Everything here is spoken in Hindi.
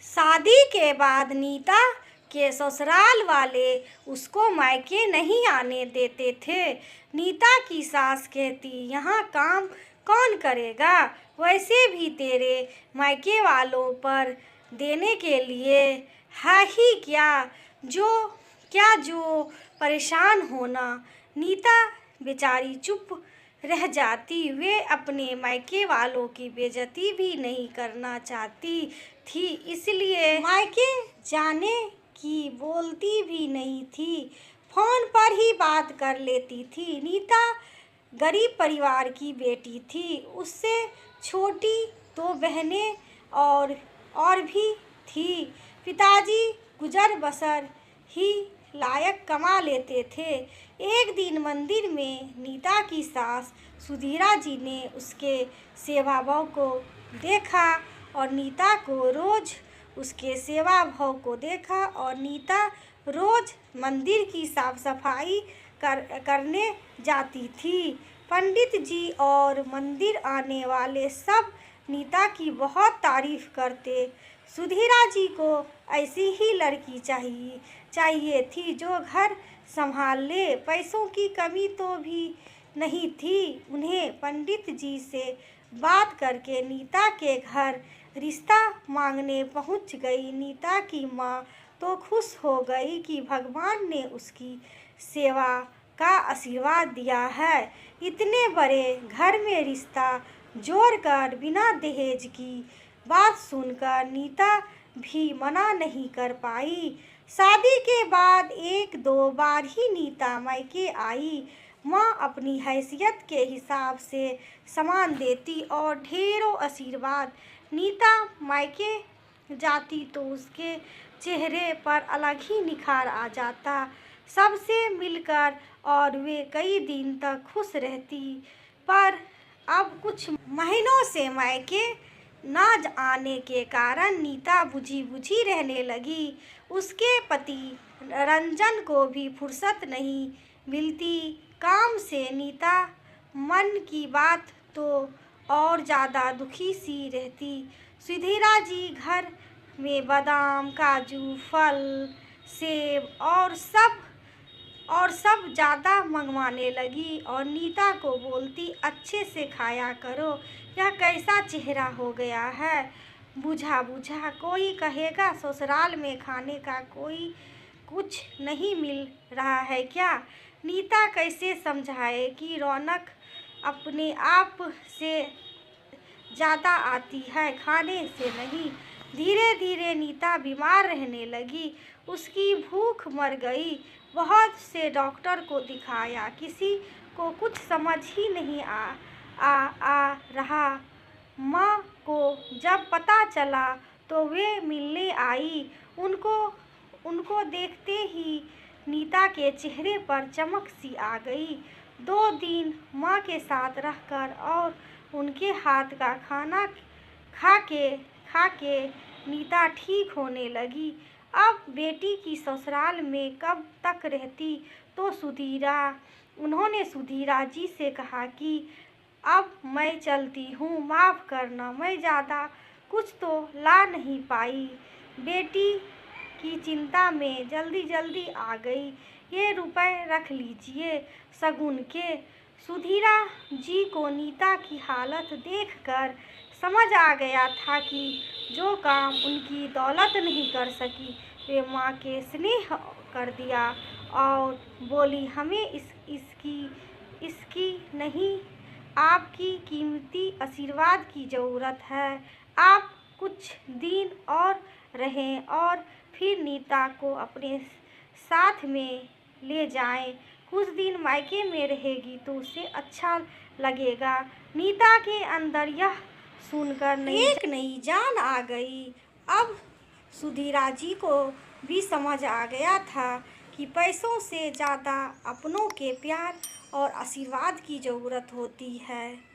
शादी के बाद नीता के ससुराल वाले उसको मायके नहीं आने देते थे। नीता की सास कहती, यहाँ काम कौन करेगा, वैसे भी तेरे मायके वालों पर देने के लिए है ही जो परेशान होना। नीता बेचारी चुप रह जाती। वे अपने मायके वालों की बेइज्जती भी नहीं करना चाहती थी, इसलिए मायके जाने की बोलती भी नहीं थी। फोन पर ही बात कर लेती थी। नीता गरीब परिवार की बेटी थी। उससे छोटी दो बहनें और भी थी। पिताजी गुजर बसर ही लायक कमा लेते थे। एक दिन मंदिर में नीता की सास सुधीरा जी ने उसके सेवा भाव को देखा और नीता रोज मंदिर की साफ सफाई करने जाती थी। पंडित जी और मंदिर आने वाले सब नीता की बहुत तारीफ करते। सुधीरा जी को ऐसी ही लड़की चाहिए थी जो घर संभाल ले। पैसों की कमी तो भी नहीं थी उन्हें। पंडित जी से बात करके नीता के घर रिश्ता मांगने पहुंच गई। नीता की माँ तो खुश हो गई कि भगवान ने उसकी सेवा का आशीर्वाद दिया है। इतने बड़े घर में रिश्ता जोड़कर बिना दहेज की बात सुनकर नीता भी मना नहीं कर पाई। शादी के बाद एक दो बार ही नीता मायके आई। माँ अपनी हैसियत के हिसाब से सामान देती और ढेरों आशीर्वाद। नीता मायके जाती तो उसके चेहरे पर अलग ही निखार आ जाता। सबसे मिलकर और वे कई दिन तक खुश रहती। पर अब कुछ महीनों से मायके ना आने के कारण नीता बुझी बुझी रहने लगी। उसके पति रंजन को भी फुर्सत नहीं मिलती काम से। नीता मन की बात तो और ज़्यादा दुखी सी रहती। सुधीरा जी घर में बादाम, काजू, फल, सेब और सब ज़्यादा मंगवाने लगी और नीता को बोलती, अच्छे से खाया करो, यह कैसा चेहरा हो गया है, बुझा बुझा। कोई कहेगा ससुराल में खाने का कोई कुछ नहीं मिल रहा है क्या। नीता कैसे समझाए कि रौनक अपने आप से ज़्यादा आती है, खाने से नहीं। धीरे धीरे नीता बीमार रहने लगी। उसकी भूख मर गई। बहुत से डॉक्टर को दिखाया, किसी को कुछ समझ ही नहीं आ रहा। माँ को जब पता चला तो वे मिलने आई। उनको देखते ही नीता के चेहरे पर चमक सी आ गई। 2 दिन माँ के साथ रहकर और उनके हाथ का खाना खा के नीता ठीक होने लगी। अब बेटी की ससुराल में कब तक रहती तो उन्होंने सुधीरा जी से कहा कि अब मैं चलती हूँ, माफ़ करना, मैं ज़्यादा कुछ तो ला नहीं पाई। बेटी की चिंता में जल्दी आ गई। ये रुपए रख लीजिए शगुन के। सुधीरा जी को नीता की हालत देखकर समझ आ गया था कि जो काम उनकी दौलत नहीं कर सकी, वे माँ के स्नेह कर दिया और बोली, हमें इसकी नहीं, आपकी कीमती आशीर्वाद की ज़रूरत है। आप कुछ दिन और रहें और फिर नीता को अपने साथ में ले जाएं। कुछ दिन मायके में रहेगी तो उसे अच्छा लगेगा। नीता के अंदर यह सुनकर एक नई जान आ गई। अब सुधीरा जी को भी समझ आ गया था कि पैसों से ज़्यादा अपनों के प्यार और आशीर्वाद की ज़रूरत होती है।